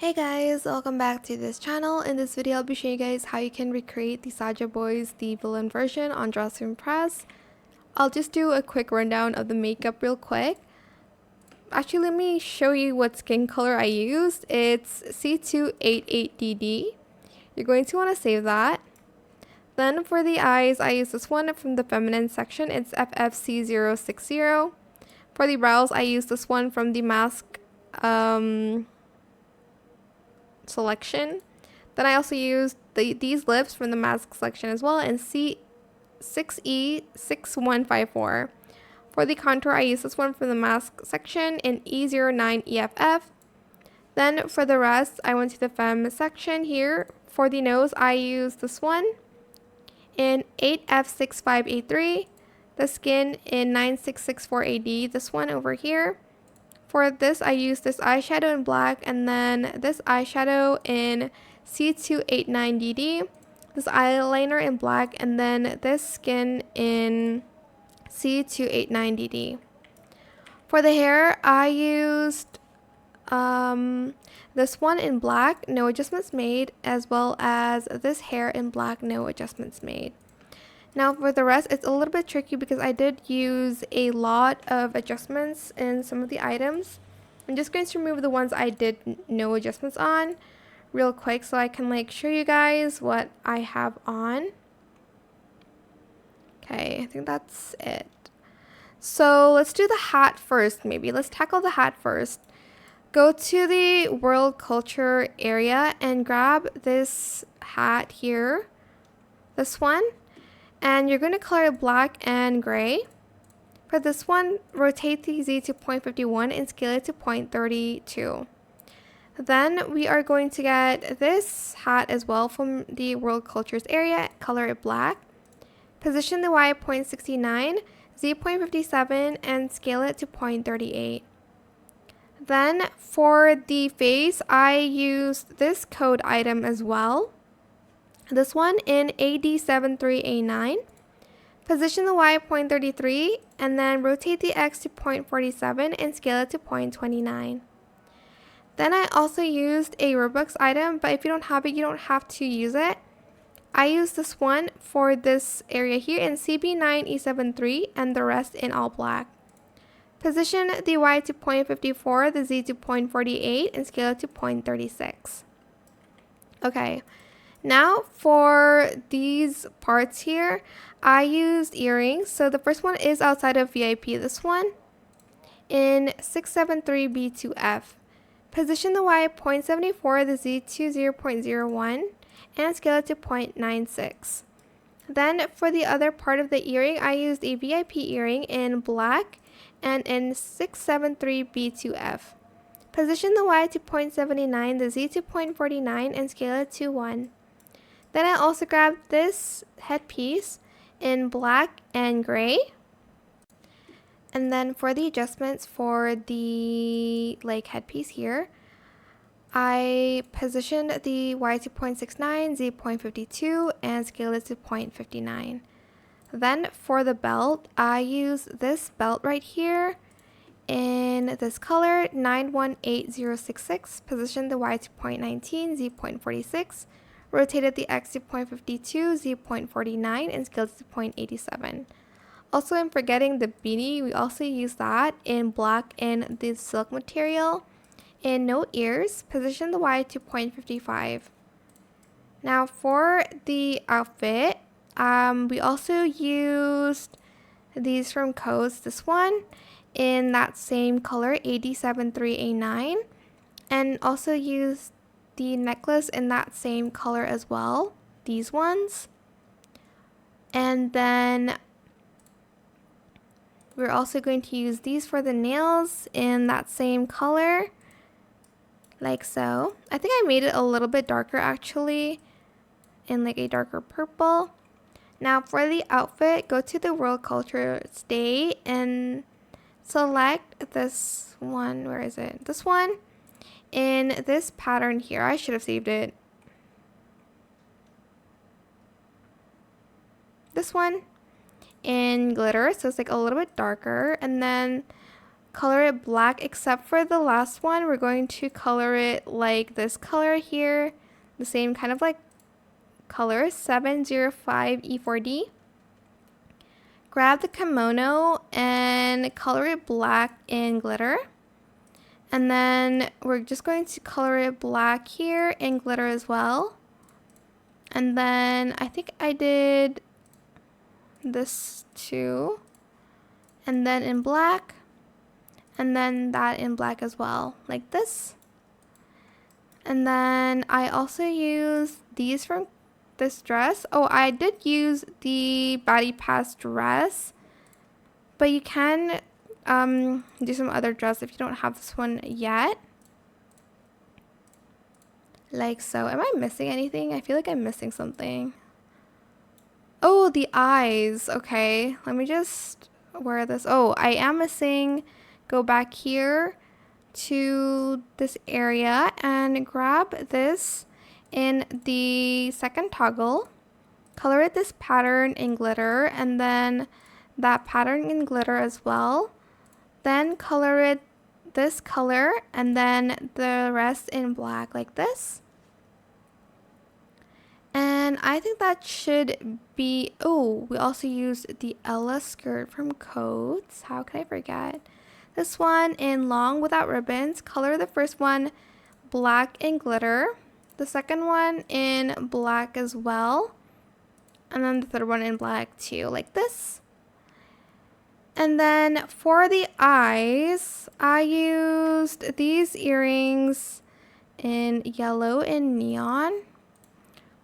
Hey guys, welcome back to this channel. In this video, I'll be showing you guys how you can recreate the Saja Boys, the villain version on Dress to Impress. I'll just do a quick rundown of the makeup real quick. Actually, let me show you what skin color I used. It's C288DD. You're going to want to save that. Then for the eyes, I used this one from the feminine section. It's FFC060. For the brows, I used this one from the mask selection. Then I also used these lips from the mask selection as well in C6E6154. For the contour, I used this one from the mask section in E09EFF. Then for the rest, I went to the femme section here. For the nose, I used this one in 8F6583. The skin in 9664AD, this one over here. For this, I used this eyeshadow in black and then this eyeshadow in C289DD, this eyeliner in black, and then this skin in C289DD. For the hair, I used this one in black, no adjustments made, as well as this hair in black, no adjustments made. Now for the rest, it's a little bit tricky because I did use a lot of adjustments in some of the items. I'm just going to remove the ones I did no adjustments on real quick so I can show you guys what I have on. Okay, I think that's it. So let's do the hat first maybe. Let's tackle the hat first. Go to the world culture area and grab this hat here. This one. And you're going to color it black and gray. For this one, rotate the Z to 0.51 and scale it to 0.32. Then we are going to get this hat as well from the World Cultures area, color it black. Position the Y at 0.69, Z 0.57, and scale it to 0.38. Then for the face, I used this code item as well. This one in AD73A9. Position the Y at 0.33 and then rotate the X to 0.47 and scale it to 0.29. Then I also used a Roblox item, but if you don't have it, you don't have to use it. I used this one for this area here in CB9E73 and the rest in all black. Position the Y to 0.54, the Z to 0.48 and scale it to 0.36. Okay. Now for these parts here, I used earrings. So the first one is outside of VIP, this one, in 673B2F. Position the Y at 0.74, the Z to 0.01, and scale it to 0.96. Then for the other part of the earring, I used a VIP earring in black and in 673B2F. Position the Y to 0.79, the Z to 0.49, and scale it to 1. Then I also grabbed this headpiece in black and gray. And then for the adjustments for the headpiece here, I positioned the Y to 0.69, Z 0.52, and scaled it to 0.59. Then for the belt, I used this belt right here in this color 918066, positioned the Y to 0.19, Z 0.46, rotated the X to 0.52, Z 0.49, and scaled to 0.87. Also, I'm forgetting the beanie. We also use that in black in the silk material. In no ears, position the Y to 0.55. Now for the outfit, we also used these from Coast. This one in that same color, AD73A9, and also used the necklace in that same color as well, these ones. And then we're also going to use these for the nails in that same color, like so. I think I made it a little bit darker actually, in a darker purple. Now for the outfit, go to the World Culture Day and select this one. Where is it? This one. In this pattern here, I should have saved it. This one in glitter, so it's a little bit darker, and then color it black, except for the last one. We're going to color it like this color here, the same kind of like color, 705 E4D. Grab the kimono and color it black in glitter. And then we're just going to color it black here in glitter as well. And then I think I did this too. And then in black. And then that in black as well, like this. And then I also used these from this dress. Oh, I did use the Body Pass dress, but you can do some other dress if you don't have this one yet. Like so. Am I missing anything? I feel like I'm missing something. Oh, the eyes. Okay, let me just wear this. Oh, I am missing. Go back here to this area and grab this in the second toggle. Color it this pattern in glitter and then that pattern in glitter as well. Then color it this color and then the rest in black like this. And I think that should be, oh, we also used the Ella skirt from Coats. How could I forget? This one in long without ribbons. Color the first one black and glitter. The second one in black as well. And then the third one in black too, like this. And then for the eyes, I used these earrings in yellow and neon.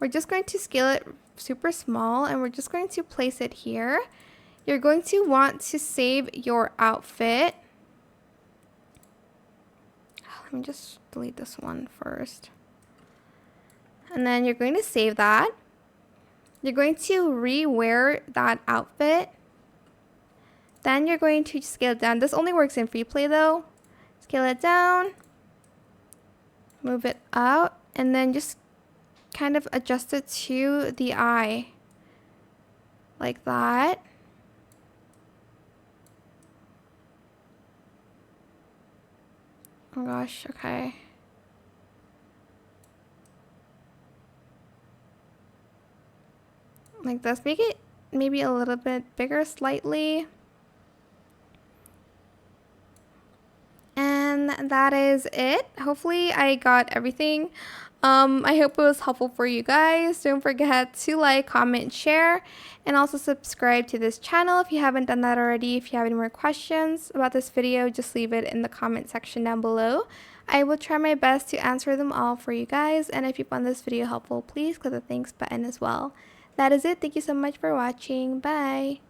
We're just going to scale it super small and we're just going to place it here. You're going to want to save your outfit. Let me just delete this one first. And then you're going to save that. You're going to re-wear that outfit. Then you're going to scale it down. This only works in free play though. Scale it down. Move it out. And then just kind of adjust it to the eye. Like that. Oh my gosh, okay. Like this. Make it maybe a little bit bigger slightly. And that is it. Hopefully I got everything. I hope it was helpful for you guys. Don't forget to like, comment, share, and also subscribe to this channel if you haven't done that already. If you have any more questions about this video, just leave it in the comment section down below. I will try my best to answer them all for you guys. And if you found this video helpful, please click the thanks button as well. That is it. Thank you so much for watching. Bye.